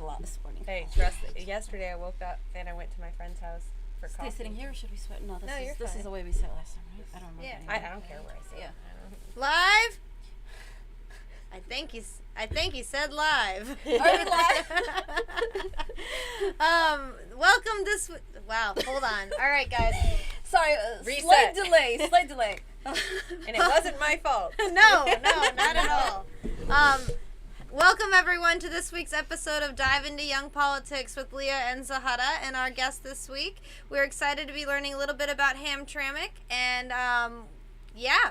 lot this morning. Hey, trust me. Yesterday I woke up and I went to my friend's house for coffee. Stay sitting here or should we sweat? No, you're this fine. is the way we sat last time, right? I don't remember. Yeah. I don't care where I sit. Yeah. Live? I think he said live. Are we live? Welcome this wow, hold on. All right, guys. Sorry, Reset. Slight delay. And it wasn't my fault. No, not at all. Welcome everyone to this week's episode of Dive into Young Politics with Leah and Zahara and our guest this week. We're excited to be learning a little bit about Hamtramck and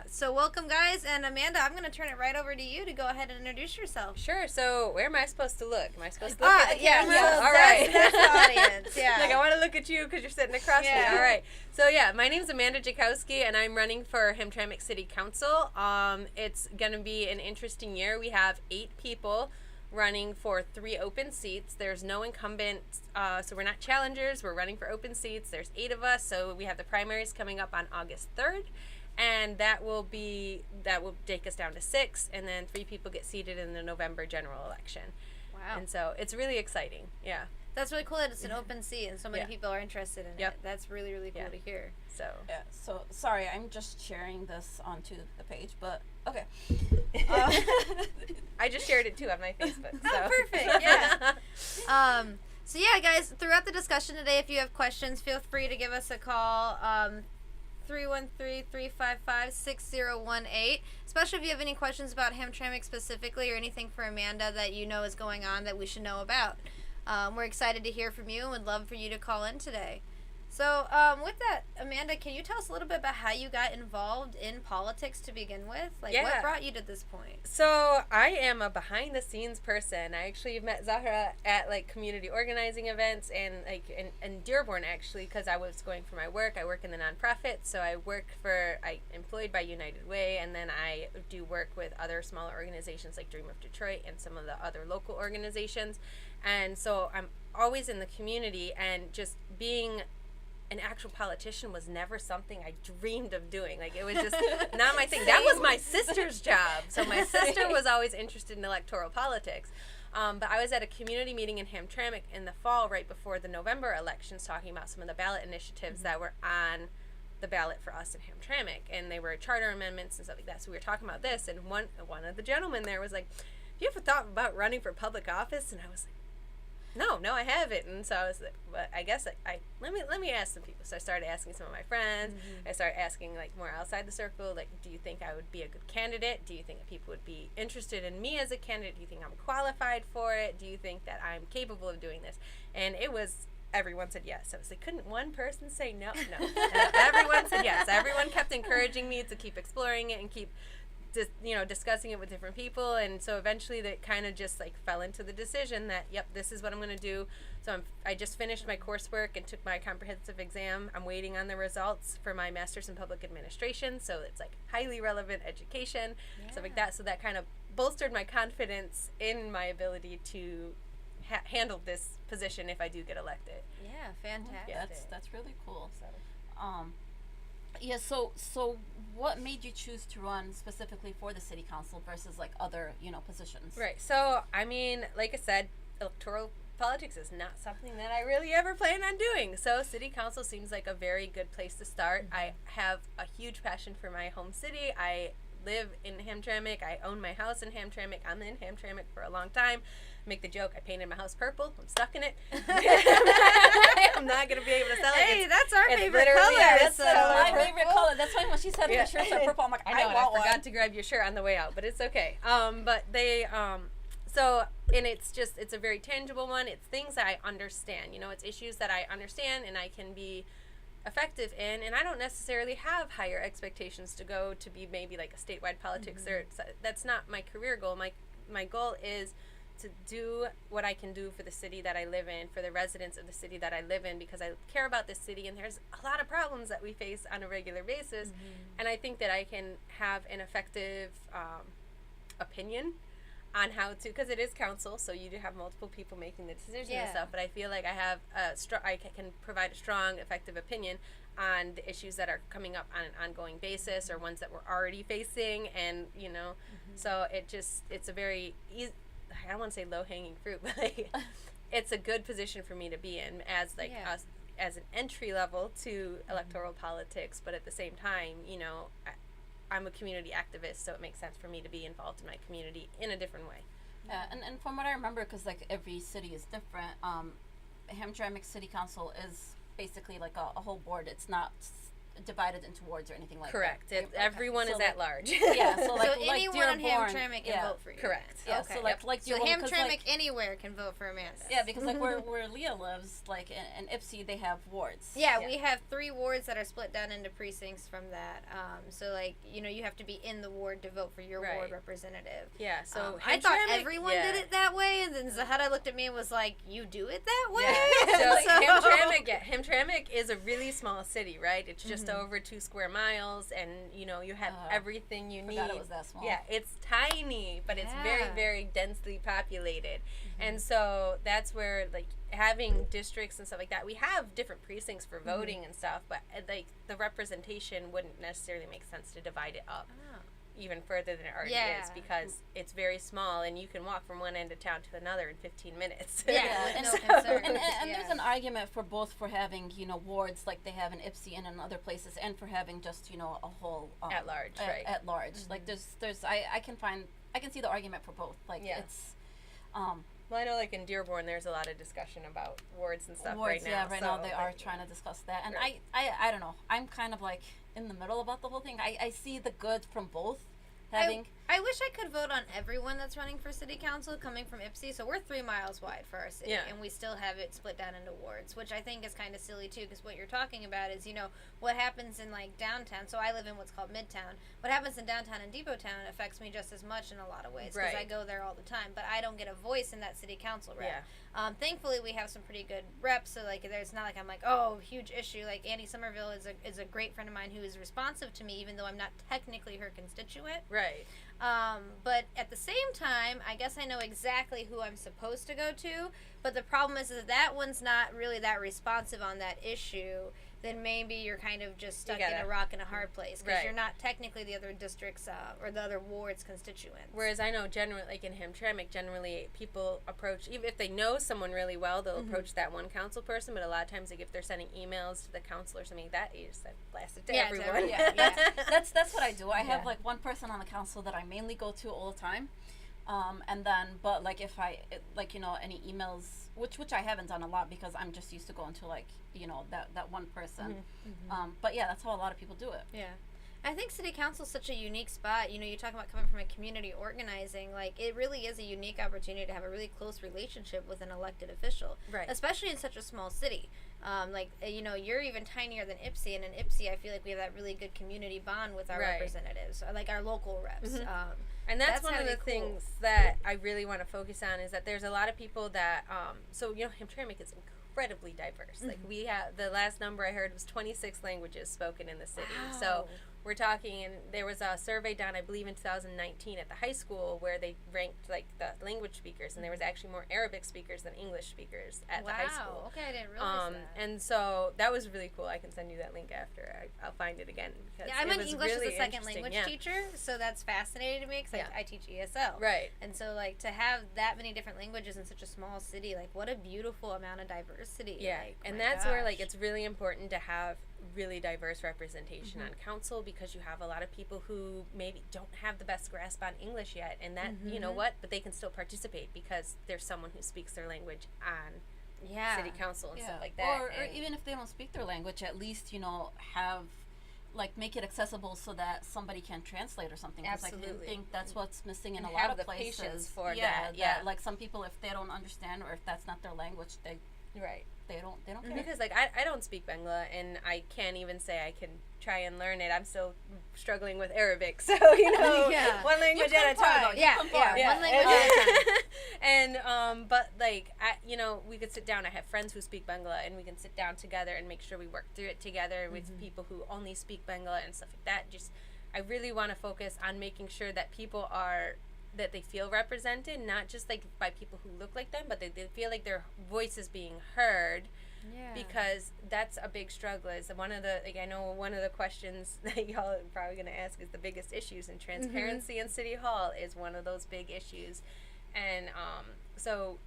so welcome guys, and Amanda, I'm going to turn it right over to you to go ahead and introduce yourself. Sure, so where am I supposed to look? Am I supposed to look at the camera? Yeah, All right. That's the audience, yeah. Like, I want to look at you because you're sitting across me. All right. So, my name's Amanda Jakowski, and I'm running for Hamtramck City Council. It's going to be an interesting year. We have 8 people running for 3 open seats. There's no incumbent, so we're not challengers. We're running for open seats. There's 8 of us, so we have the primaries coming up on August 3rd. And that will take us down to 6, and then 3 people get seated in the November general election. Wow. And so it's really exciting. Yeah. That's really cool that it's an open seat and so many people are interested in it. That's really, really cool to hear. So Sorry, I'm just sharing this onto the page, but okay. I just shared it too on my Facebook. So. Oh, perfect. Yeah. So guys, throughout the discussion today, if you have questions, feel free to give us a call. 313-355-6018, especially if you have any questions about Hamtramck specifically or anything for Amanda that you know is going on that we should know about. We're excited to hear from you and would love for you to call in today. So with that, Amanda, can you tell us a little bit about how you got involved in politics to begin with? What brought you to this point? So I am a behind-the-scenes person. I actually met Zahara at community organizing events and in Dearborn actually, because I was going for my work. I work in the nonprofit, so I'm employed by United Way, and then I do work with other smaller organizations like Dream of Detroit and some of the other local organizations. And so I'm always in the community, and just being an actual politician was never something I dreamed of doing. It was just not my thing. That was my sister's job. So my sister was always interested in electoral politics. But I was at a community meeting in Hamtramck in the fall, right before the November elections, talking about some of the ballot initiatives that were on the ballot for us in Hamtramck. And they were charter amendments and stuff like that. So we were talking about this, and one of the gentlemen there was like, "Have you ever thought about running for public office?" And I was like, No, I haven't. And so I was like, but I guess let me ask some people. So I started asking some of my friends. I started asking more outside the circle, do you think I would be a good candidate? Do you think that people would be interested in me as a candidate? Do you think I'm qualified for it? Do you think that I'm capable of doing this? And everyone said yes. I was like, couldn't one person say no? No. Everyone said yes. Everyone kept encouraging me to keep exploring it and keep discussing it with different people, and so eventually that kind of just fell into the decision that this is what I'm going to do. So I just finished my coursework and took my comprehensive exam. I'm waiting on the results for my master's in public administration, so it's highly relevant education, stuff like that. So that kind of bolstered my confidence in my ability to handle this position if I do get elected. Yeah, fantastic. That's really cool. So what made you choose to run specifically for the city council versus other positions? Right. So I mean, like I said, electoral politics is not something that I really ever plan on doing. So city council seems like a very good place to start. I have a huge passion for my home city. I live in Hamtramck. I own my house in Hamtramck. I'm in Hamtramck for a long time. Make the joke, I painted my house purple. I'm stuck in it. I'm not going to be able to sell it. Hey, that's our favorite color. color. That's my favorite color. That's why when she said the shirts are purple, I'm like, I know, I forgot to grab your shirt on the way out, but it's okay. But they, and it's a very tangible one. It's things that I understand. It's issues that I understand and I can be effective in, and I don't necessarily have higher expectations to go to be maybe a statewide politics, or that's not my career goal. My goal is to do what I can do for the city that I live in, for the residents of the city that I live in, because I care about this city, and there's a lot of problems that we face on a regular basis, and I think that I can have an effective opinion on how to, because it is council, so you do have multiple people making the decisions and stuff, but I feel like I have I can provide a strong, effective opinion on the issues that are coming up on an ongoing basis, or ones that we're already facing, and so it's a very easy, I don't want to say low-hanging fruit, but a good position for me to be in as like Yeah. us as an entry level to electoral politics, but at the same time, you know, I'm a community activist, so it makes sense for me to be involved in my community in a different way. Yeah, and from what I remember, because like every city is different, Hamtramck City Council is basically like a whole board. It's not divided into wards or anything like Correct. that. Everyone So, is like, at large. Yeah, so like So anyone in Dearborn, Hamtramck can yeah. vote for you. Correct. then. Yeah, Okay. so like So Dearborn, 'cause, Hamtramck like, anywhere can vote for Amanda. yeah, because like where Leah lives, like in Ipsy, they have wards. Yeah, Yeah. we have 3 wards that are split down into precincts from that. So, like, you know, you have to be in the ward to vote for your Right. ward representative. Yeah, so I thought Hamtramck- everyone yeah. did it that way, and then Zahara looked at me and was like, "You do it that way?" Yeah. So Hamtramck is a really small city, right? It's just over 2 square miles, and you know you have everything you need. Forgot it was that small. Yeah, it's tiny, but it's very, Yeah. very densely populated, and so that's where like having districts and stuff like that. We have different precincts for voting and stuff, but like the representation wouldn't necessarily make sense to divide it up even further than it already is, Yeah. because it's very small and you can walk from one end of town to another in 15 minutes. Yeah, and, with no so- concern. and there's Yeah. an argument for both, for having, you know, wards like they have in Ipsy and in other places, and for having just, you know, a whole At large, right. At large, like there's I can see the argument for both. Like Yeah. it's Well, I know, like in Dearborn, there's a lot of discussion about wards and stuff wards. right now. Yeah, right now so, they are like, trying to discuss that, and Right. I don't know. I'm kind of like in the middle about the whole thing. I see the good from both. Having I wish I could vote on everyone that's running for city council coming from Ipsy. So we're 3 miles wide for our city, Yeah. and we still have it split down into wards, which I think is kind of silly too, because what you're talking about is, you know, what happens in like downtown. So I live in what's called Midtown. What happens in downtown and Depot Town affects me just as much in a lot of ways, because I Right. go there all the time, but I don't get a voice in that city council rep. Yeah. Thankfully, we have some pretty good reps, so like there's not like I'm like, oh, huge issue. Like Annie Somerville is a great friend of mine who is responsive to me, even though I'm not technically her constituent. Right. But at the same time, I guess I know exactly who I'm supposed to go to. But the problem is that one's not really that responsive on that issue. Then maybe you're kind of just stuck in a rock and a hard place, because Right. you're not technically the other districts or the other wards' constituents. Whereas I know generally, like in Hamtramck, generally people approach, even if they know someone really well, they'll approach that one council person. But a lot of times, like if they're sending emails to the council or something like that, you just blast it to Yeah, to everyone. everyone. yeah, that's what I do. I have Yeah. like one person on the council that I mainly go to all the time, and then but like if like, you know, any emails, which I haven't done a lot because I'm just used to going to like, you know, that one person. But yeah, that's how a lot of people do it. Yeah. I think city council is such a unique spot. You know, you talk about coming from a community organizing, like it really is a unique opportunity to have a really close relationship with an elected official, Right. especially in such a small city. You know, you're even tinier than Ipsy, and in Ipsy, I feel like we have that really good community bond with our Right. representatives, like our local reps. And that's one of gotta the be cool. things that I really want to focus on, is that there's a lot of people that, so, you know, Hamtramck is incredibly diverse. Like we have, the last number I heard was 26 languages spoken in the city. So Wow. we're talking, and there was a survey done, I believe, in 2019 at the high school where they ranked like the language speakers, and there was actually more Arabic speakers than English speakers at the high school. Okay, I didn't realize that. And so that was really cool. I can send you that link after. I'll find it again. Because Yeah, I'm it an was English as really a second interesting. language Yeah. teacher, so that's fascinating to me because Yeah. I teach ESL. Right. And so, like, to have that many different languages in such a small city, like, what a beautiful amount of diversity. Yeah, Like, and my that's where, like, gosh. it's really important to have really diverse representation on council, because you have a lot of people who maybe don't have the best grasp on English yet, and that, you know what, but they can still participate because there's someone who speaks their language on Yeah. city council and stuff like that. Or and- even if they don't speak their language, at least, you know, have like make it accessible so that somebody can translate or something. 'Cause Absolutely. I think that's what's missing in And a lot have of the places. patience for yeah, that, yeah. like some people, if they don't understand or if that's not their language, right. they don't care. Because, like, I don't speak Bangla, and I can't even say I can try and learn it. I'm still struggling with Arabic, so, you know, Yeah. one language You at a come far, time. though. You Yeah, come yeah, far. one language at a time. And but like you know, we could sit down. I have friends who speak Bangla, and we can sit down together and make sure we work through it together with people who only speak Bangla and stuff like that. Just, I really want to focus on making sure that people that they feel represented, not just like by people who look like them, but they feel like their voice is being heard. Yeah. Because that's a big struggle. Is one of the, like, I know one of the questions that y'all are probably going to ask is the biggest issues, and transparency in City Hall is one of those big issues. And so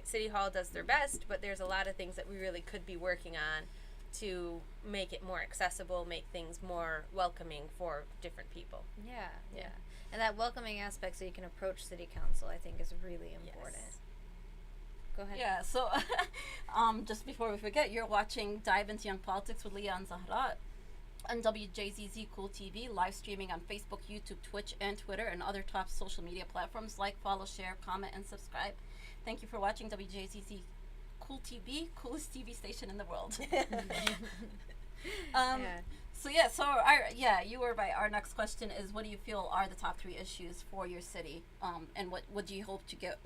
City Hall does their best, but there's a lot of things that we really could be working on to make it more accessible, make things more welcoming for different people. Yeah. And that welcoming aspect, so you can approach city council, I think is really important. Yes. Go ahead. Yeah, so just before we forget, you're watching Dive into Young Politics with Leah and Zahara on WJZZ Cool TV, live streaming on Facebook, YouTube, Twitch, and Twitter, and other top social media platforms. Like, follow, share, comment, and subscribe. Thank you for watching WJZZ Cool TV, coolest TV station in the world. You were right. Our next question is, what do you feel are the top 3 issues for your city, and what do you hope to get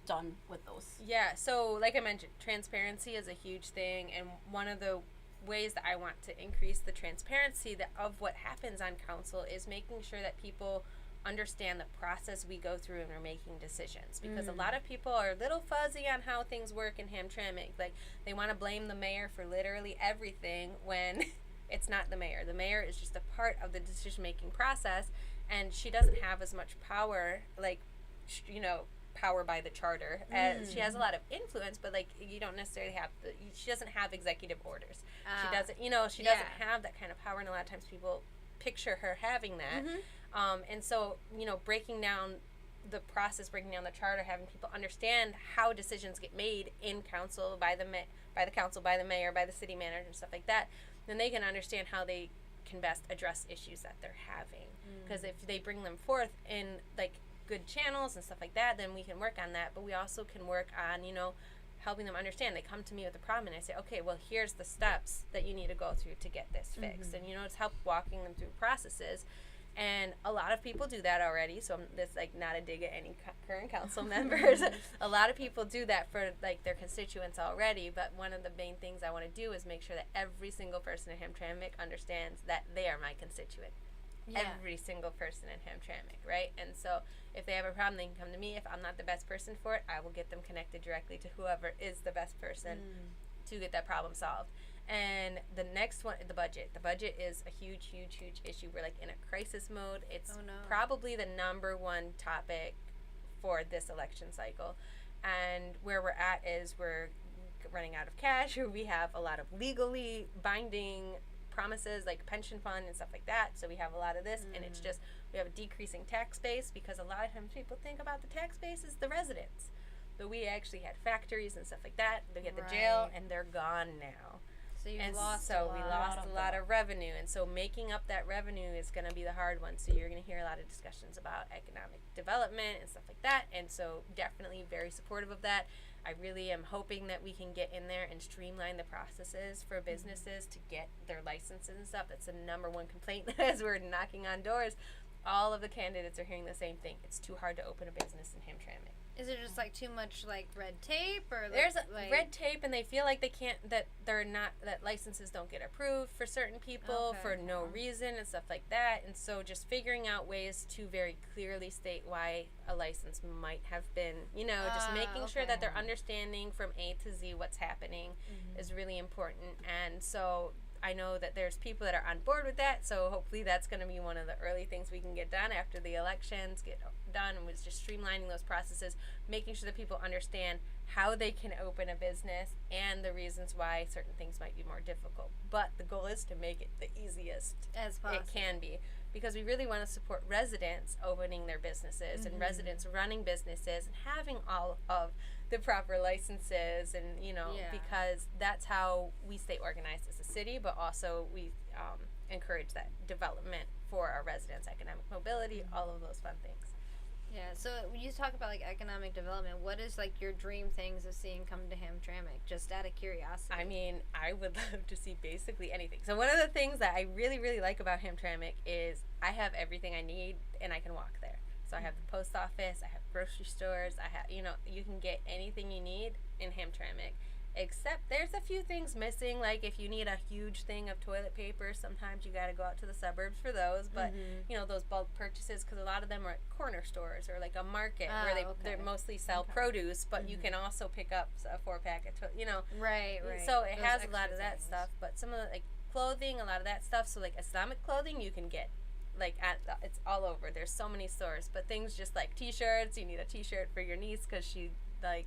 done with those? Yeah, so like I mentioned, transparency is a huge thing, and one of the ways that I want to increase the transparency of what happens on council is making sure that people understand the process we go through when we're making decisions, because a lot of people are a little fuzzy on how things work in Hamtramck. Like, they want to blame the mayor for literally everything when it's not the mayor. The mayor is just a part of the decision-making process, and she doesn't have as much power, power by the charter, as she has a lot of influence, but you don't necessarily have she doesn't have executive orders. She doesn't have that kind of power, and a lot of times people picture her having that. And so, breaking down the process, breaking down the charter, having people understand how decisions get made in council by the council, by the mayor, by the city manager, and stuff like that, then they can understand how they can best address issues that they're having. Because if they bring them forth in good channels and stuff like that, then we can work on that. But we also can work on, helping them understand. They come to me with a problem, and I say, okay, well, here's the steps that you need to go through to get this fixed. And, it's help walking them through processes. And a lot of people do that already, so that's not a dig at any current council members. A lot of people do that for their constituents already, but one of the main things I want to do is make sure that every single person in Hamtramck understands that they are my constituent. Yeah. Every single person in Hamtramck, right? And so if they have a problem, they can come to me. If I'm not the best person for it, I will get them connected directly to whoever is the best person to get that problem solved. And the next one, the budget. The budget is a huge, huge, huge issue. We're in a crisis mode. It's probably the number 1 topic for this election cycle. And where we're at is we're running out of cash. We have a lot of legally binding promises like pension fund and stuff like that. So we have a lot of this, and it's just, we have a decreasing tax base, because a lot of times people think about the tax base as the residents. But we actually had factories and stuff like that. They had the jail, and they're gone now. So we lost a lot of revenue, and so making up that revenue is going to be the hard one. So you're going to hear a lot of discussions about economic development and stuff like that, and so definitely very supportive of that. I really am hoping that we can get in there and streamline the processes for businesses to get their licenses and stuff. That's the number 1 complaint as we're knocking on doors. All of the candidates are hearing the same thing. It's too hard to open a business in Hamtramck. Is it just too much red tape, or there's red tape, and they feel like they can't, that licenses don't get approved for certain people for no reason and stuff like that. And so just figuring out ways to very clearly state why a license might have been, just making sure that they're understanding from A to Z what's happening is really important. And so I know that there's people that are on board with that, so hopefully that's going to be one of the early things we can get done after the elections get done, and was just streamlining those processes, making sure that people understand how they can open a business and the reasons why certain things might be more difficult. But the goal is to make it the easiest as possible it can be, because we really want to support residents opening their businesses and residents running businesses and having all of the proper licenses, and because that's how we stay organized as a city, but also we encourage that development for our residents, economic mobility, all of those fun things. Yeah, so when you talk about economic development, what is your dream things of seeing come to Hamtramck, just out of curiosity? I mean, I would love to see basically anything. So one of the things that I really, really like about Hamtramck is I have everything I need, and I can walk there. So I have the post office, I have grocery stores, I have, you can get anything you need in Hamtramck. Except there's a few things missing, like if you need a huge thing of toilet paper, sometimes you got to go out to the suburbs for those. But, those bulk purchases, because a lot of them are at corner stores or a market where they mostly sell produce, but you can also pick up a 4-pack of Right. So it has a lot of that stuff, but some of the clothing, a lot of that stuff. So Islamic clothing you can get. It's all over. There's so many stores, but things just like t-shirts. You need a t-shirt for your niece because she like,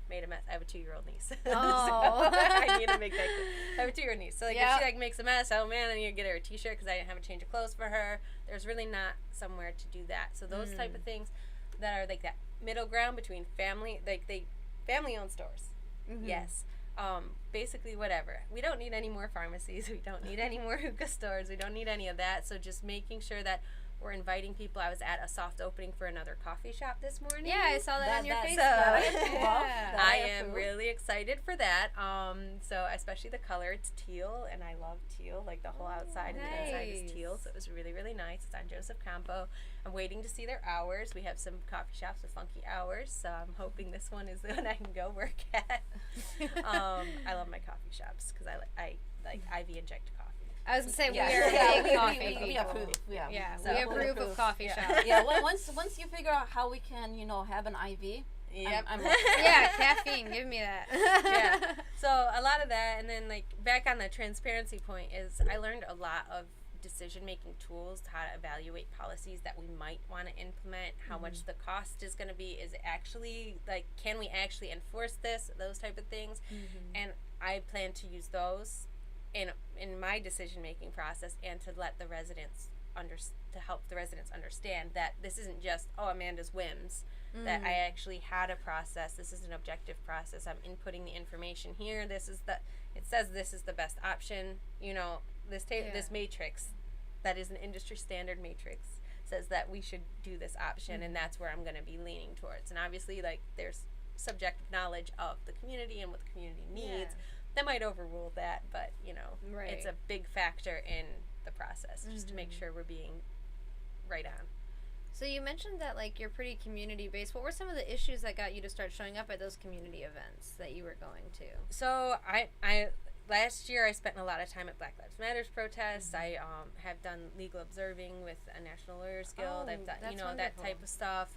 made a mess. I have a 2-year-old niece. Oh. So I need to make that clear. I have a 2-year-old niece. So, like, Yep. if she, like, makes a mess, oh, man, I need to get her a t-shirt because I didn't have a change of clothes for her. There's really not somewhere to do that. So those type of things that are, like, that middle ground between family, like, family-owned stores. Yes. Basically whatever. We don't need any more pharmacies. We don't need any more hookah stores. We don't need any of that. So just making sure that we're inviting people. I was at a soft opening for another coffee shop this morning. Yeah, I saw that on your that's- Facebook. So Yeah. I am really excited for that. So especially the color, it's teal, and I love teal. Like the whole outside and the inside is teal. nice. So it was really, really nice. It's on Joseph Campo. I'm waiting to see their hours. We have some coffee shops with funky hours, so I'm hoping this one is the one I can go work at. I love my coffee shops because I like IV inject coffee. I was gonna say Yeah. we are Yeah, big coffee people. we approve. Yeah. Yeah, So- we approve of coffee Yeah. shops. Yeah. Once you figure out how we can, have an IV. Yep. I'm Yeah, caffeine. Give me that. Yeah. So a lot of that, and then like back on the transparency point is I learned a lot of decision-making tools, how to evaluate policies that we might want to implement, how much the cost is going to be, is it actually, like, can we actually enforce this, those type of things, and I plan to use those in my decision-making process and to let the residents to help the residents understand that this isn't just, Amanda's whims, that I actually had a process. This is an objective process. I'm inputting the information here. It says this is the best option. This matrix, that is an industry standard matrix, says that we should do this option, and that's where I'm going to be leaning towards. And obviously, like, there's subjective knowledge of the community and what the community needs that might overrule that, but Right. it's a big factor in the process, just to make sure we're being right on. So you mentioned that like you're pretty community based. What were some of the issues that got you to start showing up at those community events that you were going to? So I last year I spent a lot of time at Black Lives Matters protests. I have done legal observing with a National Lawyers Guild. Oh, I've done that's that wonderful. type of stuff.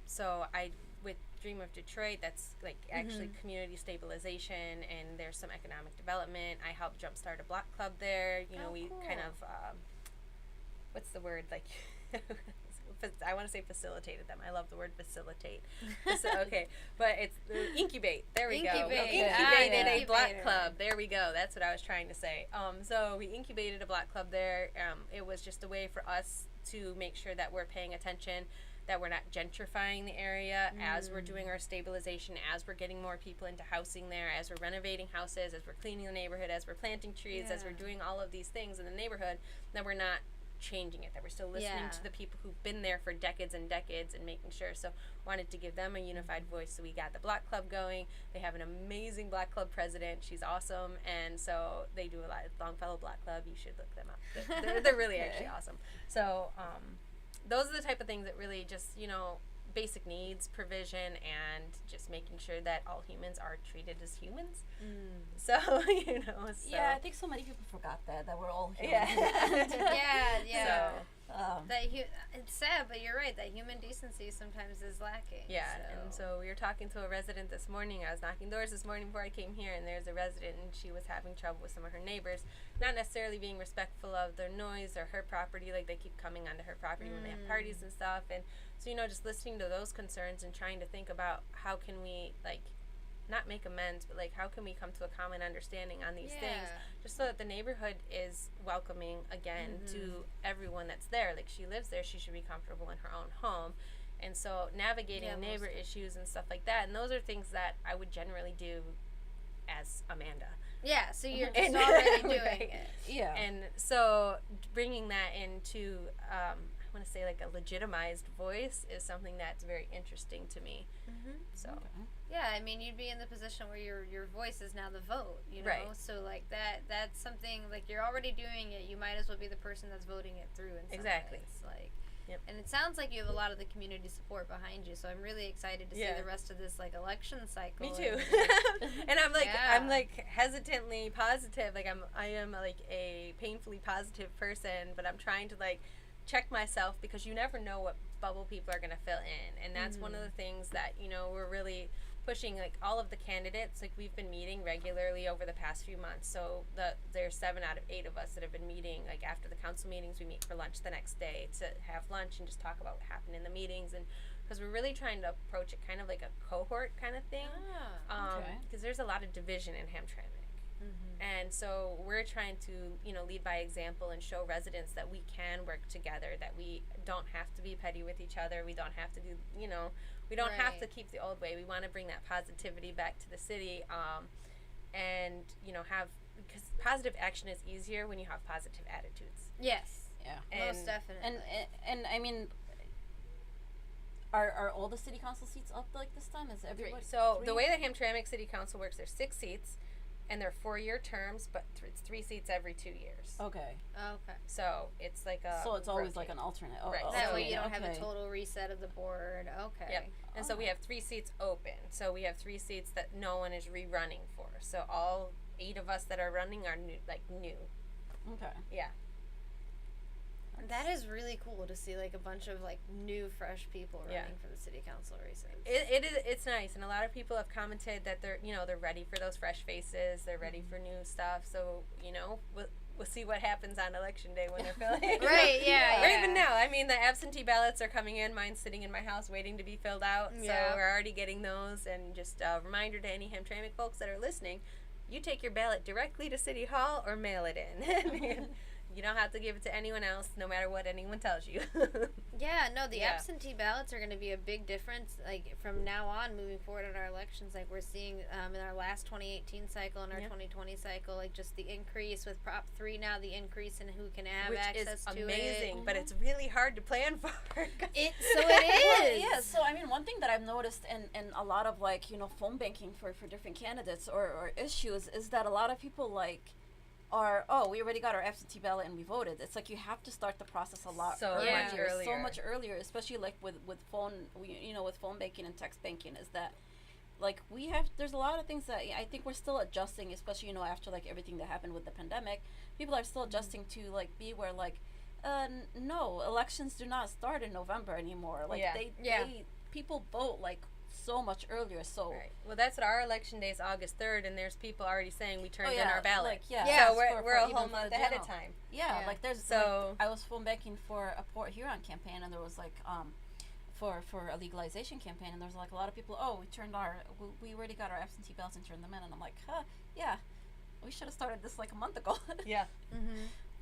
So I with Dream of Detroit, that's like actually community stabilization, and there's some economic development. I helped jumpstart a block club there. We cool. kind of what's the word, like I want to say facilitated them. I love the word facilitate. Okay, but it's incubate. There we go. Incubate. We Ah, incubated a block incubator. club. There we go. That's what I was trying to say. So we incubated a block club there. It was just a way for us to make sure that we're paying attention, that we're not gentrifying the area as we're doing our stabilization, as we're getting more people into housing there, as we're renovating houses, as we're cleaning the neighborhood, as we're planting trees, as we're doing all of these things in the neighborhood, that we're not changing it, that we're still listening to the people who've been there for decades and decades and making sure. So wanted to give them a unified voice, so we got the block club going. They have an amazing block club president. She's awesome, and so they do a lot. Longfellow Block Club, you should look them up. They're really actually awesome. So those are the type of things that really just basic needs provision, and just making sure that all humans are treated as humans. So Yeah, I think so many people forgot that we're all human. Yeah. So, It's sad, but you're right. That human decency sometimes is lacking. yeah, and so we were talking to a resident this morning. I was knocking doors this morning before I came here, and there's a resident, and she was having trouble with some of her neighbors, not necessarily being respectful of their noise or her property. Like, they keep coming onto her property when they have parties and stuff. And so, just listening to those concerns and trying to think about how can we, like, not make amends, but like how can we come to a common understanding on these things, just so that the neighborhood is welcoming again to everyone that's there. Like, she lives there, she should be comfortable in her own home. And so navigating neighbor issues and stuff like that, and those are things that I would generally do as Amanda. Yeah, so you're just already doing Right. it. Yeah. And so bringing that into I want to say like a legitimized voice is something that's very interesting to me. So Yeah, I mean, you'd be in the position where your voice is now the vote, Right. So like that's something, like, you're already doing it. You might as well be the person that's voting it through in some Exactly. ways. Like, Yep. and it sounds like you have a lot of the community support behind you. So I'm really excited to see the rest of this like election cycle. me too. and- And I'm like Yeah. I'm like hesitantly positive. Like I am like a painfully positive person, but I'm trying to like check myself, because you never know what bubble people are going to fill in. And that's one of the things that we're really pushing. Like, all of the candidates, like, we've been meeting regularly over the past few months. So there's 7 out of 8 of us that have been meeting. Like, after the council meetings, we meet for lunch the next day to have lunch and just talk about what happened in the meetings, and because we're really trying to approach it kind of like a cohort kind of thing. Okay. Because there's a lot of division in Hamtramck. And so we're trying to, lead by example and show residents that we can work together, that we don't have to be petty with each other. We don't have to do, we don't have to keep the old way. We want to bring that positivity back to the city, and, because positive action is easier when you have positive attitudes. Yes. Yeah. Most definitely. And I mean, are all the city council seats up like this time? Is everybody? So the way that Hamtramck City Council works, there's 6 seats. And they're 4-year terms, but it's 3 seats every 2 years. Okay. Okay. So it's like a. So it's always like an alternate. Right. That way you don't have a total reset of the board. Okay. Yep. And so we have 3 seats open. So we have 3 seats that no one is rerunning for. So all 8 of us that are running are new. Okay. Yeah. That is really cool to see like a bunch of like new fresh people running for the city council races. It's nice, and a lot of people have commented that they're ready for those fresh faces. They're ready for new stuff. So we'll see what happens on election day when they're filling. Right. Yeah. Or even now. I mean, the absentee ballots are coming in. Mine's sitting in my house waiting to be filled out. So we're already getting those. And just a reminder to any Hamtramck folks that are listening, you take your ballot directly to City Hall or mail it in. You don't have to give it to anyone else, no matter what anyone tells you. The absentee ballots are going to be a big difference, like, from now on, moving forward in our elections. Like, we're seeing in our last 2018 cycle and our 2020 cycle, like, just the increase with Prop 3 now, the increase in who can have access to it. Which is amazing, but it's really hard to plan for. It is. Yeah, so, I mean, one thing that I've noticed in a lot of, like, phone banking for different candidates or issues is that a lot of people, like, we already got our absentee ballot and we voted. It's like you have to start the process a lot earlier. So much earlier, especially like with phone, with phone banking and text banking, is that like there's a lot of things that I think we're still adjusting, especially after like everything that happened with the pandemic. People are still adjusting to like be where like no, elections do not start in November anymore. Like people vote like so much earlier. So well, that's what our election day is, August 3rd, and there's people already saying we turned in our ballot. Like, so we're a whole month ahead of time. Like there's like, I was phone banking for a Port Huron campaign, and there was like for a legalization campaign, and there was like a lot of people, we already got our absentee ballots and turned them in, and I'm like, we should have started this like a month ago.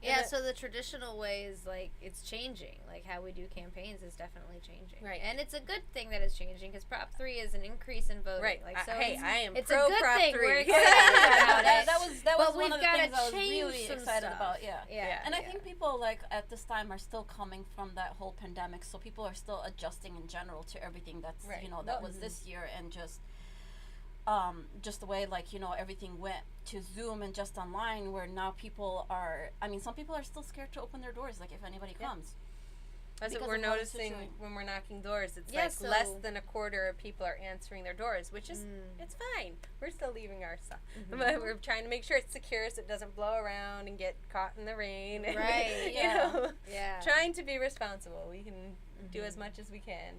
Yeah, so the traditional way is, like, it's changing. Like, how we do campaigns is definitely changing. Right. And it's a good thing that it's changing, because Prop 3 is an increase in voting. Right. Like, so I am it's pro a good Prop thing. 3. We're excited about it. That was but one of the things I was really some excited stuff. about. And I think people, like, at this time are still coming from that whole pandemic, so people are still adjusting in general to everything that's, that was this year, and just the way, like, everything went to Zoom and just online, where now people are, some people are still scared to open their doors, like, if anybody comes. That's what we're noticing when we're knocking doors. It's less than a quarter of people are answering their doors, which is, it's fine. We're still leaving our stuff. But we're trying to make sure it's secure so it doesn't blow around and get caught in the rain. Right, Trying to be responsible. We can do as much as we can.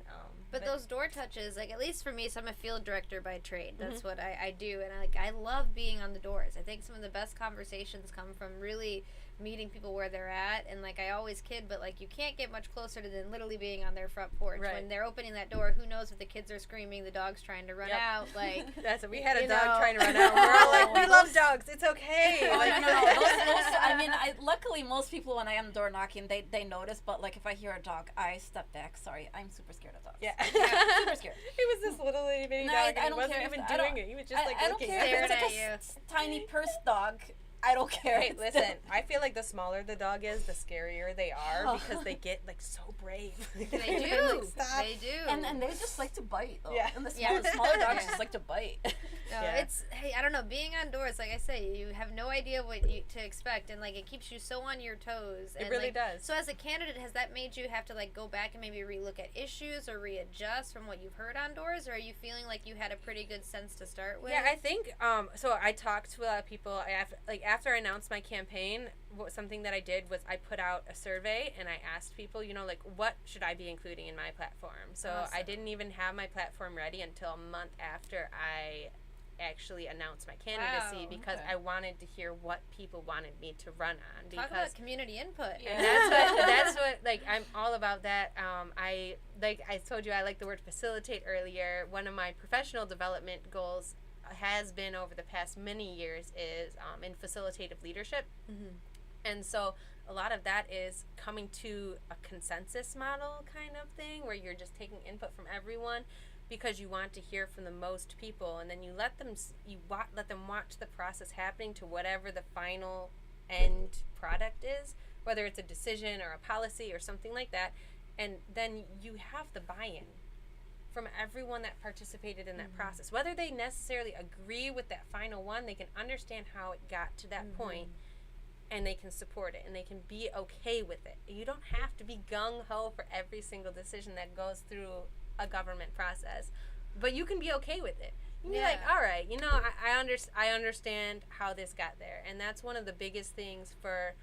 But those door touches, like, at least for me, so I'm a field director by trade. That's what I do, and I love being on the doors. I think some of the best conversations come from really meeting people where they're at, and like I always kid, but like you can't get much closer to than literally being on their front porch when they're opening that door. Who knows if the kids are screaming, the dog's trying to run out, like that's what we had a dog trying to run out. We're all like, we love dogs, it's okay. Luckily most people when I am door knocking they notice, but like if I hear a dog I step back. Sorry, I'm super scared of dogs. Super scared. It was this little itty bitty dog, and he wasn't even doing it. He was just like looking staring at you. Tiny purse dog. I don't care. Hey, listen, I feel like the smaller the dog is, the scarier they are because they get like so brave. They do. They do. And they just like to bite. Though. Yeah. And the smaller dogs just like to bite. It's I don't know, being on doors, like I say, you have no idea what to expect, and like it keeps you so on your toes. It really does. So as a candidate, has that made you have to like go back and maybe relook at issues or readjust from what you've heard on doors, or are you feeling like you had a pretty good sense to start with? Yeah, I think so I talked to a lot of people after I announced my campaign. Something that I did was I put out a survey and I asked people, like, what should I be including in my platform? So I didn't even have my platform ready until a month after I actually announce my candidacy, Wow, because okay. I wanted to hear what people wanted me to run on. Talk Because about community input. Yeah. and that's what like I'm all about that. I told you I like the word facilitate earlier. One of my professional development goals has been over the past many years is in facilitative leadership. Mm-hmm. And so a lot of that is coming to a consensus model kind of thing, where you're just taking input from everyone because you want to hear from the most people, and then you let them let them watch the process happening to whatever the final end product is, whether it's a decision or a policy or something like that, and then you have the buy-in from everyone that participated in that process. Whether they necessarily agree with that final one, they can understand how it got to that point, and they can support it, and they can be okay with it. You don't have to be gung-ho for every single decision that goes through a government process, but you can be okay with it. You can be like, all right, you know, I understand how this got there, and that's one of the biggest things for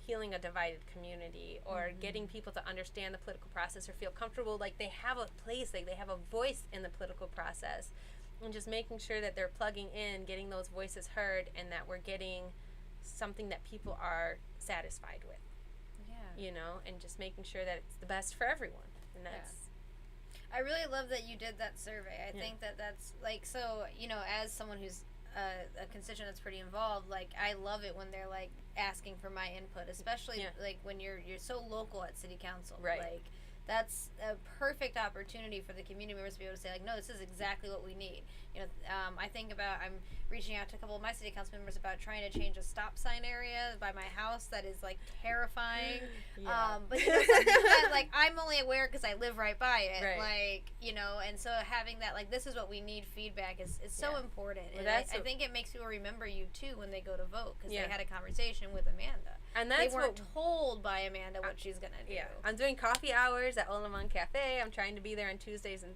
healing a divided community, or getting people to understand the political process or feel comfortable, like they have a place, like they have a voice in the political process, and just making sure that they're plugging in, getting those voices heard, and that we're getting something that people are satisfied with, you know, and just making sure that it's the best for everyone. And that's I really love that you did that survey. I think that's like, so, you know, as someone who's a constituent that's pretty involved, like, I love it when they're like asking for my input, especially like when you're so local at city council. Right. Like, that's a perfect opportunity for the community members to be able to say, like, no, this is exactly what we need. You know, I think about, I'm reaching out to a couple of my city council members about trying to change a stop sign area by my house that is, like, terrifying. But, you know, something that, like, I'm only aware because I live right by it. Right. Like, you know, and so having that, like, this is what we need feedback is so important. Well, And I think it makes people remember you, too, when they go to vote, because they had a conversation with Amanda. And that's they weren't told by Amanda what she's going to do. Yeah, I'm doing coffee hours at Olamon Cafe. I'm trying to be there on Tuesdays and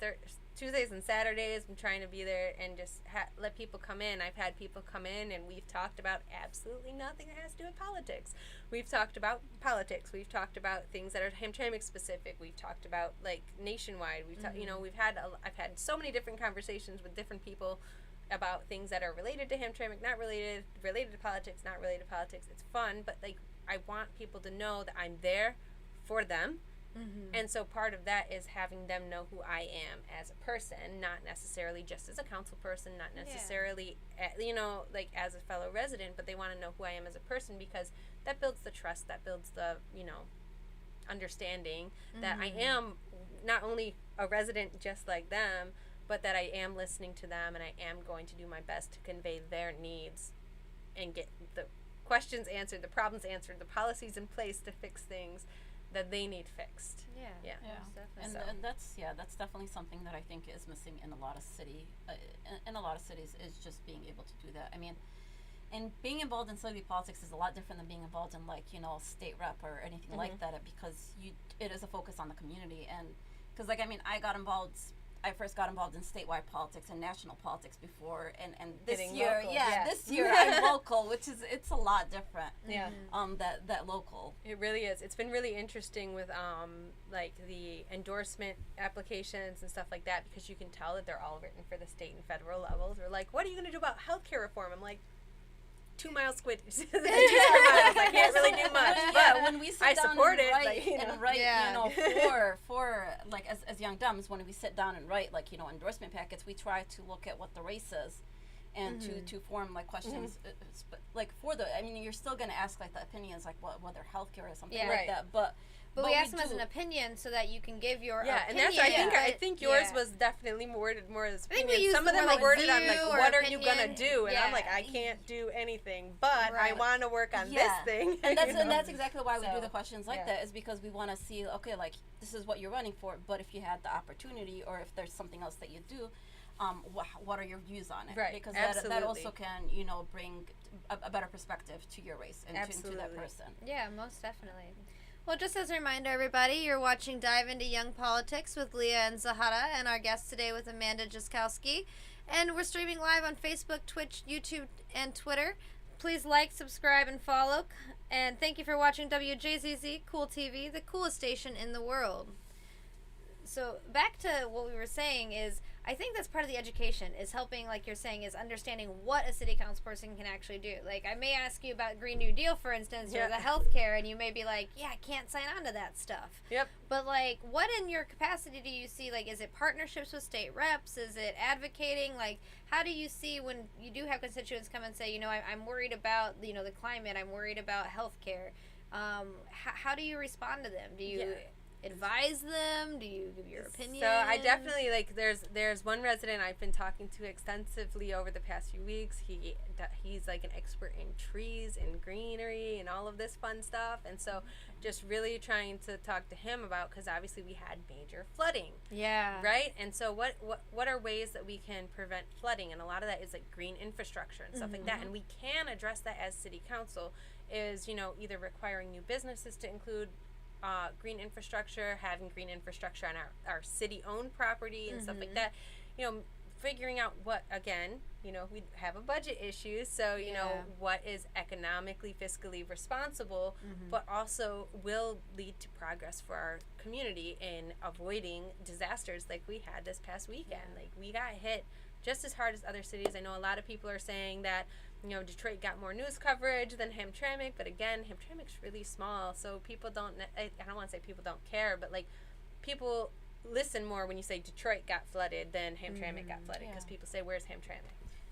Saturdays. I'm trying to be there and just let people come in. I've had people come in, and we've talked about absolutely nothing that has to do with politics. We've talked about politics. We've talked about things that are Hamtramck specific. We've talked about, like, nationwide. We've you know, I've had so many different conversations with different people about things that are related to Hamtramck, not related to politics, not related to politics. It's fun, but, like, I want people to know that I'm there for them. And so part of that is having them know who I am as a person, not necessarily just as a council person, not necessarily, you know, like, as a fellow resident, but they want to know who I am as a person, because that builds the trust, that builds the, you know, understanding that I am not only a resident just like them, but that I am listening to them, and I am going to do my best to convey their needs and get the questions answered, the problems answered, the policies in place to fix things that they need fixed. Yeah. And that's definitely something that I think is missing in a lot of in a lot of cities, is just being able to do that. I mean, and being involved in city politics is a lot different than being involved in, like, you know, state rep or anything like that, because it is a focus on the community. And because, like, I mean, I first got involved in statewide politics and national politics before, and this year, this year I'm local, which is, it's a lot different. That local. It really is. It's been really interesting with like the endorsement applications and stuff like that, because you can tell that they're all written for the state and federal levels. They're like, what are you going to do about healthcare reform? I'm like, 2 mile squid. 2 square miles. I can't really do much, but when we sit I down support and it. write, Like, you know. and write, you know, for like, as young Dems, when we sit down and write, like, you know, endorsement packets, we try to look at what the race is, and to form, like, questions, like, for the, I mean, you're still going to ask, like, the opinions, like, whether healthcare or something like that, but we ask them as an opinion so that you can give your opinion. And that's, I think yours was definitely worded more as opinion. Some of them are worded on, like, what are you gonna do? And I'm like, I can't do anything, but I want to work on this thing. And that's exactly why we do the questions like that, is because we want to see, okay, like, this is what you're running for, but if you had the opportunity, or if there's something else that you do, what are your views on it? Right, because that also can, you know, bring a better perspective to your race and to that person. Yeah, most definitely. Well, just as a reminder, everybody, you're watching Dive into Young Politics with Leah and Zahara, and our guest today with Amanda Jaskowski. And we're streaming live on Facebook, Twitch, YouTube, and Twitter. Please like, subscribe, and follow. And thank you for watching WJZZ Cool TV, the coolest station in the world. So back to what we were saying is, I think that's part of the education, is helping, like you're saying, is understanding what a city council person can actually do. Like, I may ask you about Green New Deal, for instance, or the healthcare, and you may be like, yeah, I can't sign on to that stuff. Yep. But, like, what in your capacity do you see? Like, is it partnerships with state reps? Is it advocating? Like, how do you see when you do have constituents come and say, you know, I'm worried about, you know, the climate, I'm worried about healthcare? How do you respond to them? Do you advise them? Do you give your opinion? So I definitely, like, there's one resident I've been talking to extensively over the past few weeks. He's like an expert in trees and greenery and all of this fun stuff, and so just really trying to talk to him about, because obviously we had major flooding, right? And so what are ways that we can prevent flooding? And a lot of that is like green infrastructure and stuff like that, and we can address that as city council, is, you know, either requiring new businesses to include green infrastructure, having green infrastructure on our city-owned property and stuff like that. You know, figuring out what, again, you know, we have a budget issue, so, you know, what is economically, fiscally responsible, but also will lead to progress for our community in avoiding disasters like we had this past weekend. Like, we got hit just as hard as other cities. I know a lot of people are saying that, you know, Detroit got more news coverage than Hamtramck, but again, Hamtramck's really small, so people don't, I don't want to say people don't care, but, like, people listen more when you say Detroit got flooded than Hamtramck got flooded, because people say, where's Hamtramck?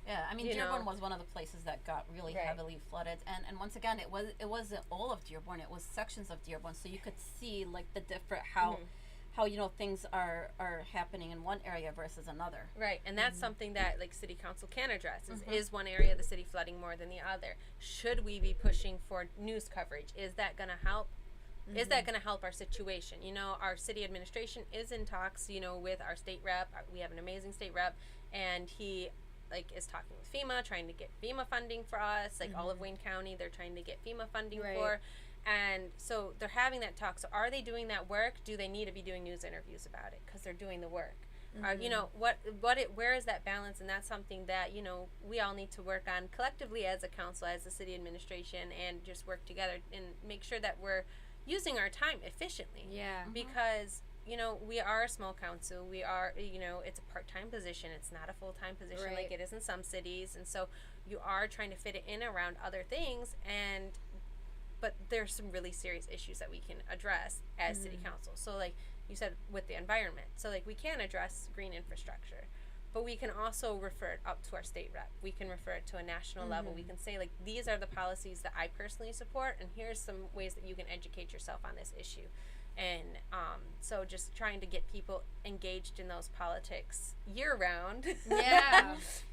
Yeah, I mean, Dearborn was one of the places that got really heavily flooded, and once again, it wasn't all of Dearborn, it was sections of Dearborn, so you could see, like, the different, how, you know, things are happening in one area versus another. Right, and that's something that, like, city council can address, is one area of the city flooding more than the other? Should we be pushing for news coverage? Is that going to help? Is that going to help our situation? You know, our city administration is in talks, you know, with our state rep. We have an amazing state rep, and he, like, is talking with FEMA, trying to get FEMA funding for us, like all of Wayne County, they're trying to get FEMA funding for. And so they're having that talk. So are they doing that work? Do they need to be doing news interviews about it? Because they're doing the work. You know, where is that balance? And that's something that, you know, we all need to work on collectively as a council, as a city administration, and just work together and make sure that we're using our time efficiently. Because, you know, we are a small council. We are, you know, it's a part-time position. It's not a full-time position like it is in some cities. And so you are trying to fit it in around other things, but there's some really serious issues that we can address as city council. So, like you said, with the environment. So, like, we can address green infrastructure, but we can also refer it up to our state rep. We can refer it to a national level. We can say, like, these are the policies that I personally support, and here's some ways that you can educate yourself on this issue. And so just trying to get people engaged in those politics year-round.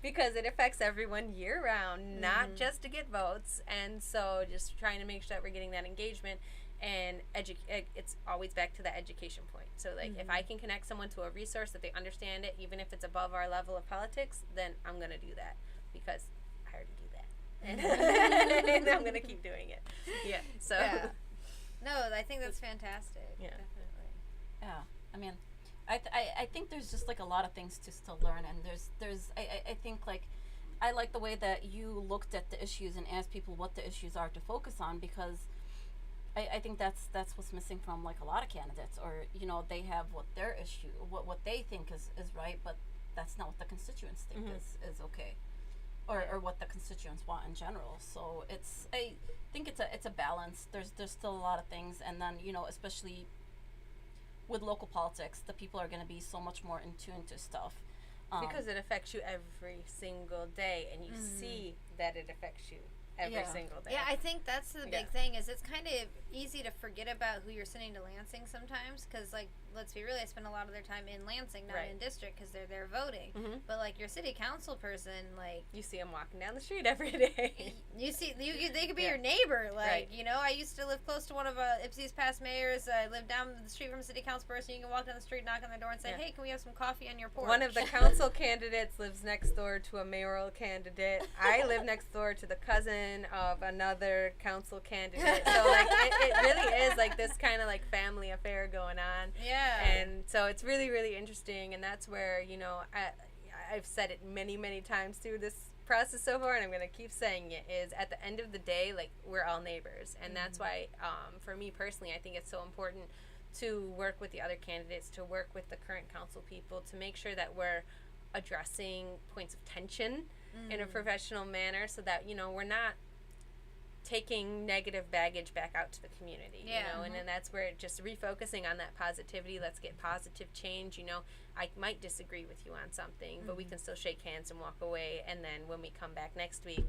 Because it affects everyone year-round, not just to get votes. And so just trying to make sure that we're getting that engagement. And it's always back to that education point. So, like, if I can connect someone to a resource that they understand it, even if it's above our level of politics, then I'm going to do that, because I already do that. And I'm going to keep doing it. So. No, I think that's fantastic. Definitely. Yeah, I mean, I think there's just, like, a lot of things to still learn, and there's I think, like, I like the way that you looked at the issues and asked people what the issues are to focus on, because I think that's what's missing from, like, a lot of candidates, or, you know, they have what their issue, what they think is right, but that's not what the constituents think is okay, or what the constituents want in general. So I think it's a balance. There's still a lot of things, and then, you know, especially with local politics, the people are going to be so much more in tune to stuff. Because it affects you every single day, and you see that it affects you every single day. Yeah, I think that's the big thing, is it's kind of easy to forget about who you're sending to Lansing sometimes, because, like, let's be real, I spend a lot of their time in Lansing, not in district, because they're there voting. But, like, your city council person, like, you see them walking down the street every day. You see, they could be your neighbor. Like, you know, I used to live close to one of Ipsy's past mayors. I lived down the street from a city council person. You can walk down the street, knock on their door, and say, hey, can we have some coffee on your porch? One of the council candidates lives next door to a mayoral candidate. I live next door to the cousin of another council candidate. So, like, it really is, like, this kind of, like, family affair going on. And so it's really, really interesting, and that's where, you know, I've said it many, many times through this process so far, and I'm going to keep saying it, is at the end of the day, like, we're all neighbors. And that's why, for me personally, I think it's so important to work with the other candidates, to work with the current council people, to make sure that we're addressing points of tension in a professional manner, so that, you know, we're not taking negative baggage back out to the community, you know, and then that's where just refocusing on that positivity. Let's get positive change. You know, I might disagree with you on something, but we can still shake hands and walk away, and then when we come back next week,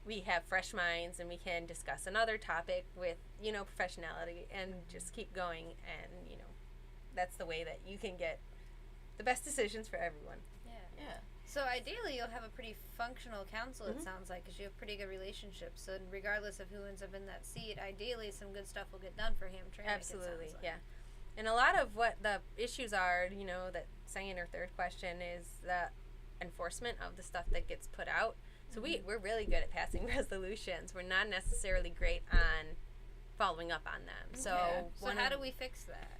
we have fresh minds and we can discuss another topic with, you know, professionality, and just keep going. And, you know, that's the way that you can get the best decisions for everyone. Yeah. So ideally, you'll have a pretty functional council, it sounds like, because you have pretty good relationships. So regardless of who ends up in that seat, ideally some good stuff will get done for Hamtramck. Absolutely, yeah. And a lot of what the issues are, you know, that second or third question is the enforcement of the stuff that gets put out. So we're really good at passing resolutions. We're not necessarily great on following up on them. So how do we fix that?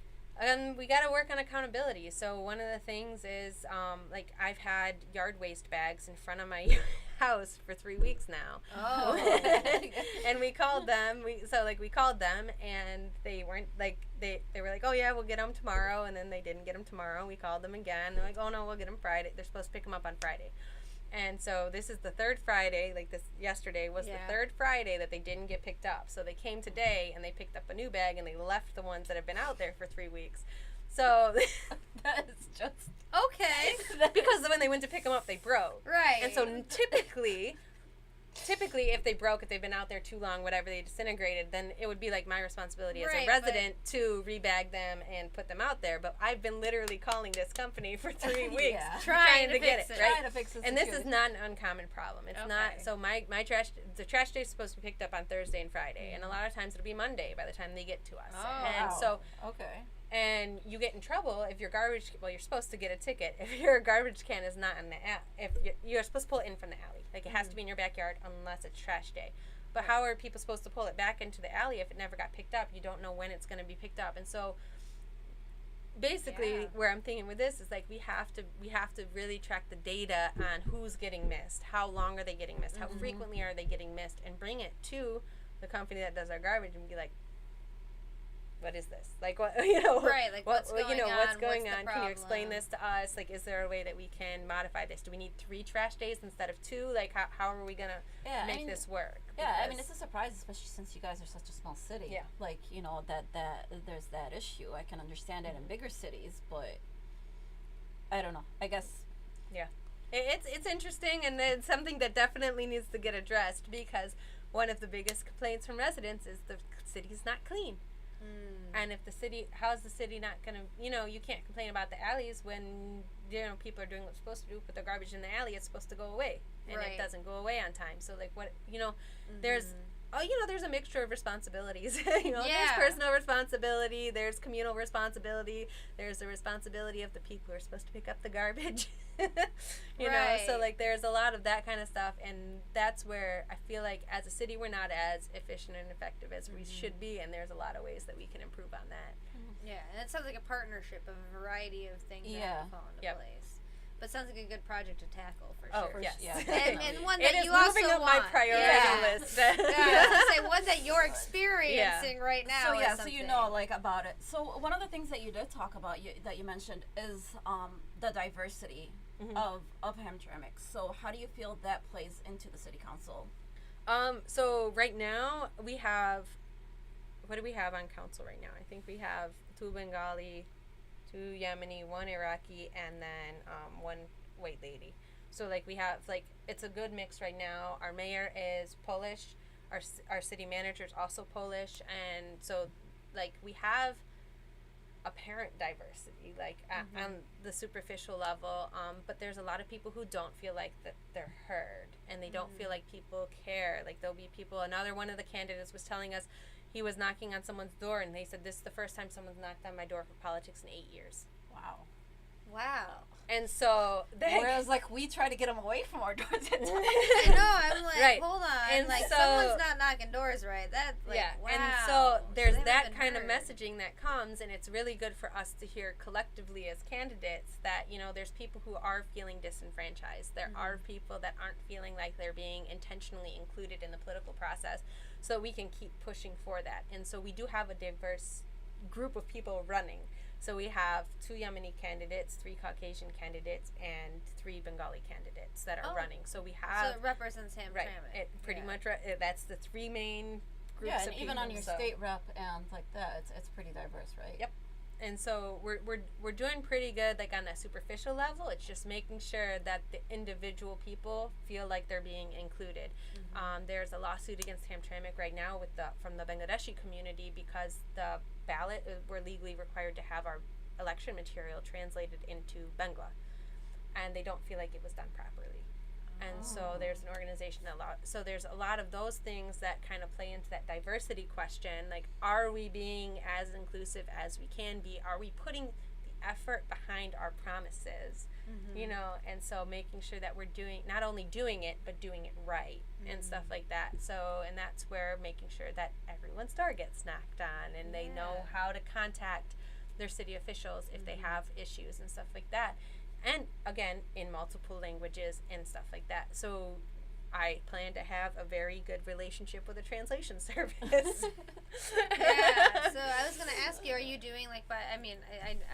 We got to work on accountability. So one of the things is, like, I've had yard waste bags in front of my house for 3 weeks now. Oh. And we called them. We called them, and they weren't, like, they were like, oh, yeah, we'll get them tomorrow. And then they didn't get them tomorrow. We called them again. They're like, oh, no, we'll get them Friday. They're supposed to pick them up on Friday. And so this is the third Friday, like this yesterday was the third Friday that they didn't get picked up. So they came today and they picked up a new bag, and they left the ones that have been out there for 3 weeks. So That is just Okay. because when they went to pick them up, they broke. Right. And so typically if they broke, if they've been out there too long, whatever, they disintegrated, then it would be like my responsibility as a resident to rebag them and put them out there. But I've been literally calling this company for 3 weeks trying to get it right. Trying to fix it. And this is not an uncommon problem. It's not. So my trash, the trash day is supposed to be picked up on Thursday and Friday, and a lot of times it'll be Monday by the time they get to us. And so and you get in trouble if your garbage. Well, you're supposed to get a ticket if your garbage can is not in the if you're supposed to pull it in from the alley. Like, it has to be in your backyard unless it's trash day. But how are people supposed to pull it back into the alley if it never got picked up? You don't know when it's going to be picked up. And so basically where I'm thinking with this is, like, we have to really track the data on who's getting missed, how long are they getting missed, how frequently are they getting missed, and bring it to the company that does our garbage and be like, what is this? Like, what, you know, what's going on? What's going on? Can you explain this to us? Like, is there a way that we can modify this? Do we need 3 trash days instead of 2? Like, how are we going to make this work? Yeah, I mean, it's a surprise, especially since you guys are such a small city. Yeah. Like, you know, that there's that issue. I can understand it in bigger cities, but I don't know. I guess. Yeah. It's interesting, and it's something that definitely needs to get addressed, because one of the biggest complaints from residents is the city's not clean. And if the city, how's the city not going to, you know, you can't complain about the alleys when, you know, people are doing what's supposed to do, put their garbage in the alley, it's supposed to go away. And it doesn't go away on time. So, like, what, you know, there's a mixture of responsibilities. You know, there's personal responsibility, there's communal responsibility, there's the responsibility of the people who are supposed to pick up the garbage. You know, so, like, there's a lot of that kind of stuff, and that's where I feel like as a city we're not as efficient and effective as we should be, and there's a lot of ways that we can improve on that. Yeah, and it sounds like a partnership of a variety of things that have to fall into place. But it sounds like a good project to tackle for sure. Oh, yes. And one that you also moving up my priority list. I was gonna say one that you're experiencing right now. So you know, like, about it. So one of the things that you did talk about, that you mentioned, is the diversity of Hamtramck. So how do you feel that plays into the city council? So right now we have, what do we have on council right now? I think we have 2 Bengali, 2 Yemeni, 1 Iraqi, and then 1 white lady. So, like, we have, like, it's a good mix right now. Our mayor is Polish. Our city manager is also Polish. And so, like, we have apparent diversity, like, on the superficial level. But there's a lot of people who don't feel like that they're heard, and they don't feel like people care. Like, there'll be people, another one of the candidates was telling us, he was knocking on someone's door, and they said, this is the first time someone's knocked on my door for politics in 8 years. Wow. And so, whereas, like, we try to get them away from our doors. I know, I'm like, hold on. And like, so, someone's not knocking doors right. That's like, wow. And so there's that kind of messaging that comes, and it's really good for us to hear collectively as candidates that, you know, there's people who are feeling disenfranchised. There are people that aren't feeling like they're being intentionally included in the political process, so we can keep pushing for that. And so we do have a diverse group of people running. So we have 2 Yemeni candidates, 3 Caucasian candidates, and 3 Bengali candidates that are running. So we have... So it represents Hamtramck. It pretty much, that's the 3 main groups yeah, of and people. even on your state rep and like that, it's pretty diverse, right? Yep. And so we're doing pretty good, like, on a superficial level. It's just making sure that the individual people feel like they're being included. There's a lawsuit against Hamtramck right now from the Bangladeshi community because the ballot, we're legally required to have our election material translated into Bangla, and they don't feel like it was done properly. And so there's an organization so there's a lot of those things that kind of play into that diversity question. Like, are we being as inclusive as we can be? Are we putting the effort behind our promises? You know, and so making sure that we're not only doing it, but doing it right and stuff like that. So, and that's where making sure that everyone's door gets knocked on and they know how to contact their city officials if they have issues and stuff like that. And again, in multiple languages and stuff like that. So I plan to have a very good relationship with a translation service. Yeah. So I was gonna ask you, are you doing like I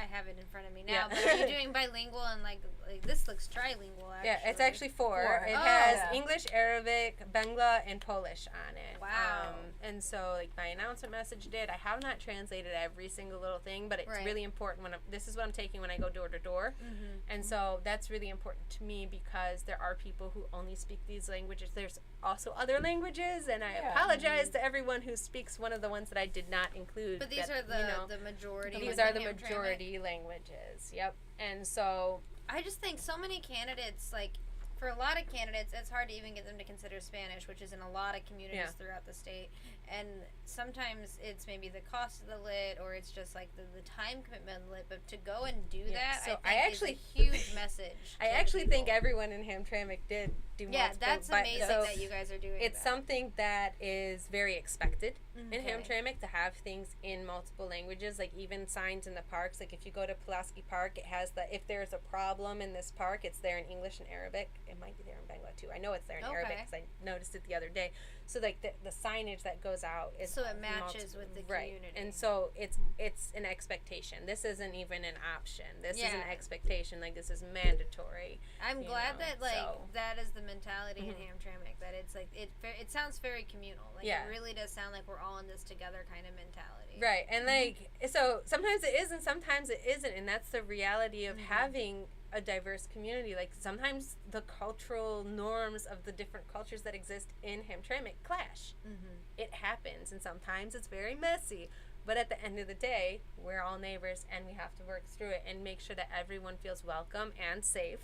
have it in front of me now, but are you doing bilingual and like this looks trilingual actually? Yeah, it's actually 4. It has English, Arabic, Bangla, and Polish on it. Wow. And so like my announcement message did. I have not translated every single little thing, but it's really important this is what I'm taking when I go door to door. And so that's really important to me because there are people who only speak these languages. There's also other languages, and I apologize to everyone who speaks one of the ones that I did not include. But these are the majority. These are the majority languages. Yep. And so I just think so many candidates, like, for a lot of candidates, it's hard to even get them to consider Spanish, which is in a lot of communities throughout the state. And sometimes it's maybe the cost of the lit, or it's just like the time commitment of the lit. But to go and do that, so I think is a huge message. I actually think everyone in Hamtramck did do multiple. Yeah, that's amazing that you guys are doing It's something that is very expected in Okay. Hamtramck, to have things in multiple languages, like even signs in the parks. Like if you go to Pulaski Park, it has if there's a problem in this park, it's there in English and Arabic. It might be there in Bangla too. I know it's there in Arabic because I noticed it the other day. So like the signage that goes out is so it matches with the community. And so it's an expectation. This isn't even an option. This is an expectation. Like, this is mandatory. I'm glad that that is the mentality in Hamtramck. That it's like it sounds very communal. Like it really does sound like we're all in this together kind of mentality. Right. And like so sometimes it is and sometimes it isn't, and that's the reality of having a diverse community. Like sometimes the cultural norms of the different cultures that exist in Hamtramck clash. It happens, and sometimes it's very messy. But at the end of the day, we're all neighbors, and we have to work through it and make sure that everyone feels welcome and safe.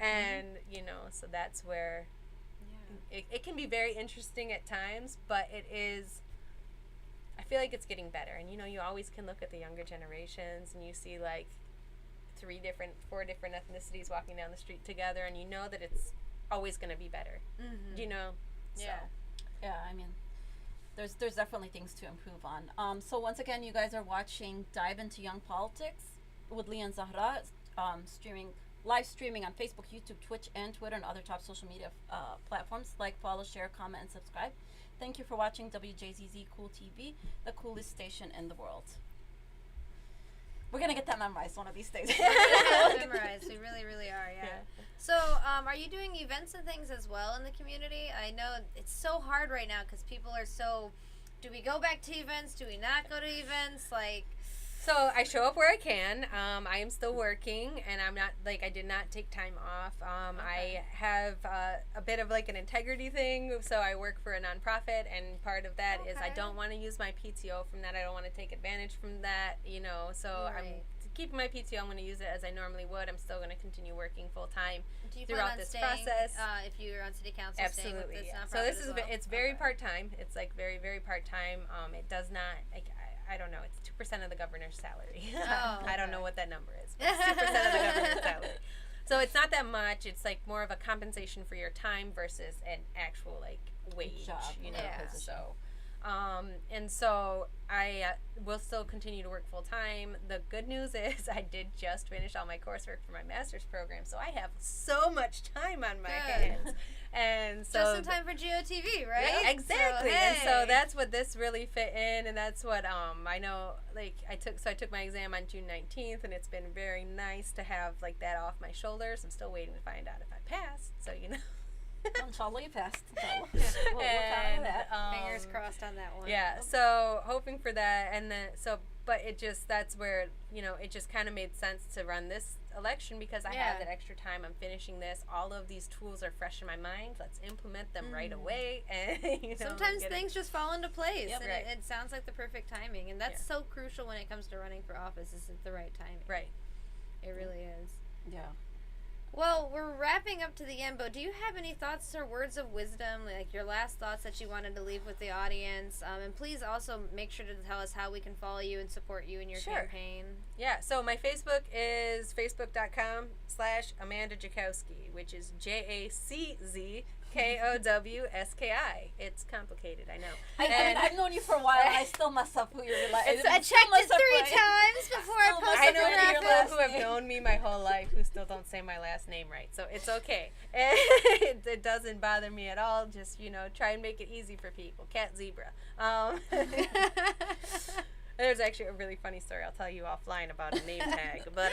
And you know, so that's where it can be very interesting at times, but it is. I feel like it's getting better, and you know, you always can look at the younger generations, and you see like 4 different ethnicities walking down the street together, and you know that it's always going to be better. You know? Yeah, I mean, there's definitely things to improve on. So once again, you guys are watching Dive Into Young Politics with Leah and Zahara, live streaming on Facebook, YouTube, Twitch, and Twitter, and other top social media platforms. Like, follow, share, comment, and subscribe. Thank you for watching WJZZ Cool TV, the coolest station in the world. We're going to get that memorized one of these days. Memorized. We really, really are, yeah. So, are you doing events and things as well in the community? I know it's so hard right now because people are so, do we go back to events? Do we not go to events? Like... So I show up where I can. I am still working, and I'm not, like, I did not take time off. I have a bit of like an integrity thing, so I work for a nonprofit, and part of that is I don't want to use my PTO from that. I don't want to take advantage from that, you know, so I'm keeping my PTO. I'm going to use it as I normally would. I'm still going to continue working full time throughout this process. If you're on city council, absolutely. So this is it's very part-time. It's like very, very part-time. It does not, like, I don't know, it's 2% of the governor's salary. I don't know what that number is, but it's 2% of the governor's salary. So it's not that much. It's like more of a compensation for your time versus an actual like wage, job, you know. So And so I will still continue to work full time. The good news is I did just finish all my coursework for my master's program, so I have so much time on my hands. And so just in time for GOTV, right? Yeah, exactly. So, And so hey. that's what this really fit in, and that's what I know. Like I took my exam on June 19th, and it's been very nice to have like that off my shoulders. I'm still waiting to find out if I passed. So Inshallah, you passed. Inshallah. We'll work out of that. Fingers crossed on that one. Yeah, so hoping for that, and then but that's where it just kind of made sense to run this election because I have that extra time. I'm finishing this. All of these tools are fresh in my mind. Let's implement them right away, and sometimes things just fall into place, Yep. and Right. it sounds like the perfect timing, and that's so crucial when it comes to running for office. Is it the right timing? Right. It really is. Yeah. Well, we're wrapping up to the end, but do you have any thoughts or words of wisdom, like your last thoughts that you wanted to leave with the audience? And please also make sure to tell us how we can follow you and support you in your campaign. Yeah, so my Facebook is facebook.com/Amanda Jakowski, which is JACZKOWSKI. It's complicated, I know. I mean, I've known you for a while, and I still mess up who you're like. I checked it 3 times before I Still posted I the know graphic. people who have known me my whole life who still don't say my last name right, so it's okay. It doesn't bother me at all. Just try and make it easy for people. Cat zebra. There's actually a really funny story I'll tell you offline about a name tag, but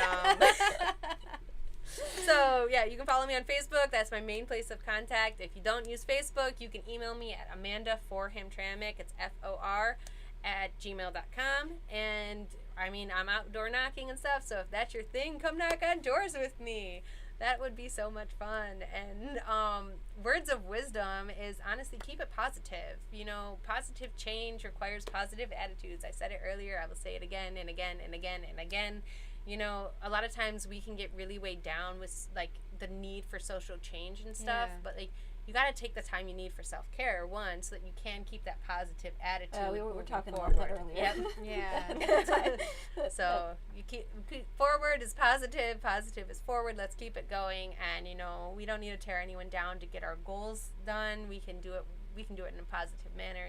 so yeah, you can follow me on Facebook. That's my main place of contact. If you don't use Facebook, you can email me at Amanda4Hamtramck. It's FOR@gmail.com. And I mean, I'm outdoor knocking and stuff, so if that's your thing, come knock on doors with me. That would be so much fun. And words of wisdom is honestly keep it positive. Positive change requires positive attitudes. I said it earlier. I will say it again and again and again and again. A lot of times we can get really weighed down with like the need for social change and stuff, but like you got to take the time you need for self-care, one, so that you can keep that positive attitude. We were talking forward. about that earlier. Yep. Yeah. So you keep forward is positive is forward. Let's keep it going, and we don't need to tear anyone down to get our goals done. We can do it in a positive manner.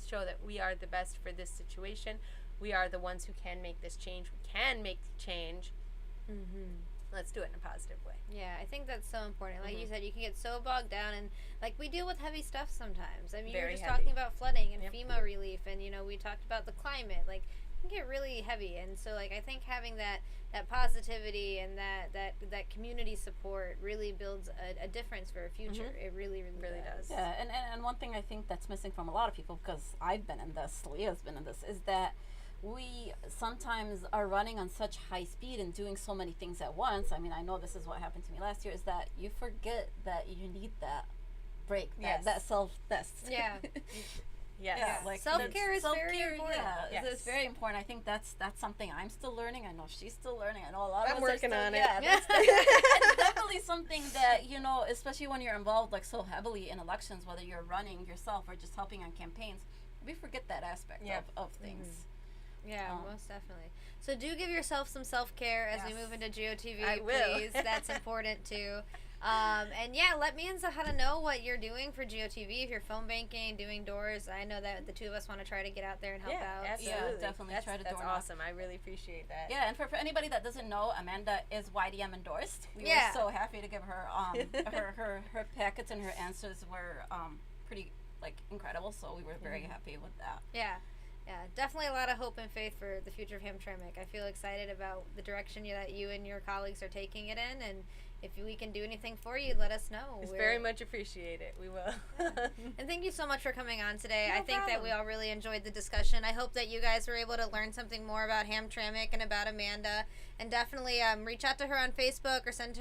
Show that we are the best for this situation. We are the ones who can make this change. We can make the change. Let's do it in a positive way. Yeah, I think that's so important. Like you said, you can get so bogged down, and like we deal with heavy stuff sometimes. I mean, you were just talking about flooding and FEMA relief, and we talked about the climate. Like, it can get really heavy, and so like I think having that positivity and that community support really builds a difference for a future. It really does. Yeah, and one thing I think that's missing from a lot of people, because I've been in this, Leah's been in this, is that we sometimes are running on such high speed and doing so many things at once. I mean, I know this is what happened to me last year, is that you forget that you need that break, that self-test. Yeah. Yes. Yeah, like self-care is very important. Yeah, it's very important. I think that's something I'm still learning. I know she's still learning. I know a lot of us I'm are working still, on it. Yeah, it's definitely something that, especially when you're involved like so heavily in elections, whether you're running yourself or just helping on campaigns, we forget that aspect of things. Yeah, most definitely. So do give yourself some self-care as we move into GOTV, I will. please. That's important too. And yeah, let me and Zahara know what you're doing for GOTV. If you're phone banking, doing doors, I know that the two of us want to try to get out there and help out. Absolutely. Yeah, definitely try to That's door knock. awesome. I really appreciate that. Yeah, and for anybody that doesn't know, Amanda is YDM endorsed. We were so happy to give her her packets, and her answers were pretty incredible. So we were very happy with that. Yeah, definitely a lot of hope and faith for the future of Hamtramck. I feel excited about the direction that you and your colleagues are taking it in, and if we can do anything for you, let us know. It's very much appreciated. We will. And thank you so much for coming on today. No I think problem. that we all really enjoyed the discussion. I hope that you guys were able to learn something more about Hamtramck and about Amanda. And definitely reach out to her on Facebook or send her